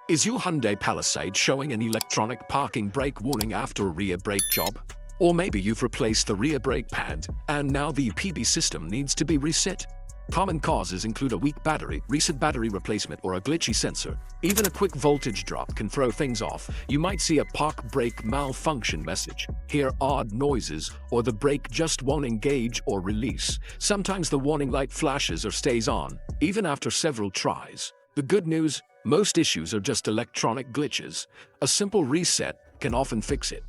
Is your Hyundai Palisade showing an electronic parking brake warning after a rear brake job? Or maybe you've replaced the rear brake pad, and now the EPB system needs to be reset? Common causes include a weak battery, recent battery replacement, or a glitchy sensor. Even a quick voltage drop can throw things off. You might see a park brake malfunction message, hear odd noises, or the brake just won't engage or release. Sometimes the warning light flashes or stays on, even after several tries. The good news? Most issues are just electronic glitches. A simple reset can often fix it.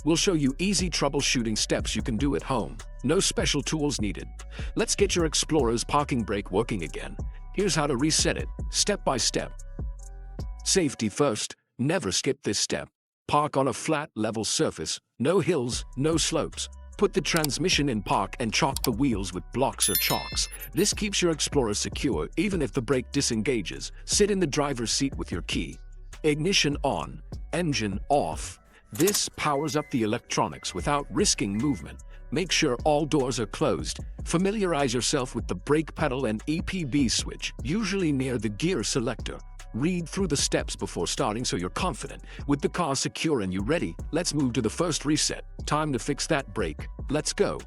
We'll show you easy troubleshooting steps you can do at home. No special tools needed. Let's get your Explorer's parking brake working again. Here's how to reset it, step by step. Safety first. Never skip this step. Park on a flat, level surface. No hills, no slopes. Put the transmission in park and chalk the wheels with blocks or chalks. This keeps your Explorer secure even if the brake disengages. Sit in the driver's seat with your key. Ignition on, engine off. This powers up the electronics without risking movement. Make sure all doors are closed. Familiarize yourself with the brake pedal and EPB switch, usually near the gear selector. Read through the steps before starting so you're confident. With the car secure and you ready, let's move to the first reset. Time to fix that brake. Let's go.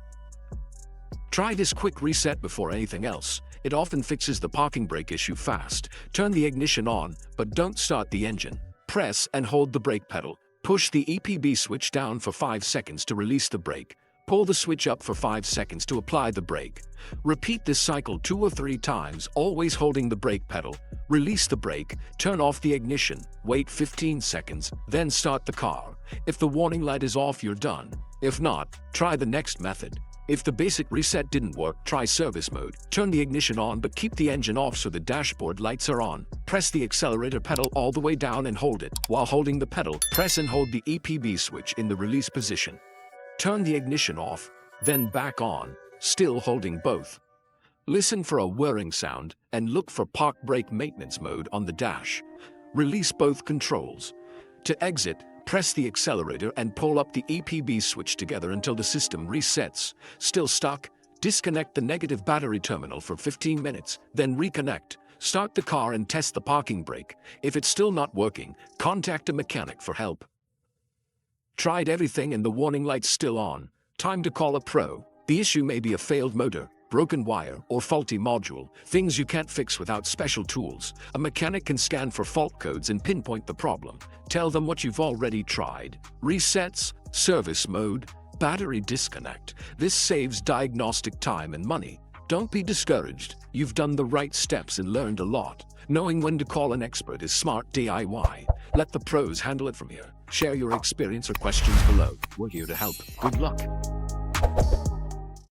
Try this quick reset before anything else. It often fixes the parking brake issue fast. Turn the ignition on, but don't start the engine. Press and hold the brake pedal. Push the EPB switch down for 5 seconds to release the brake. Pull the switch up for 5 seconds to apply the brake. Repeat this cycle 2 or 3 times, always holding the brake pedal. Release the brake, turn off the ignition, wait 15 seconds, then start the car. If the warning light is off, you're done. If not, try the next method. If the basic reset didn't work, try service mode. Turn the ignition on but keep the engine off so the dashboard lights are on. Press the accelerator pedal all the way down and hold it. While holding the pedal, press and hold the EPB switch in the release position. Turn the ignition off, then back on, still holding both. Listen for a whirring sound and look for park brake maintenance mode on the dash. Release both controls. To exit, press the accelerator and pull up the EPB switch together until the system resets. Still stuck? Disconnect the negative battery terminal for 15 minutes, then reconnect. Start the car and test the parking brake. If it's still not working, contact a mechanic for help. Tried everything and the warning light's still on. Time to call a pro. The issue may be a failed motor, broken wire, or faulty module, things you can't fix without special tools. A mechanic can scan for fault codes and pinpoint the problem. Tell them what you've already tried. Resets, service mode, battery disconnect. This saves diagnostic time and money. Don't be discouraged. You've done the right steps and learned a lot. Knowing when to call an expert is smart DIY. Let the pros handle it from here. Share your experience or questions below. We're here to help. Good luck.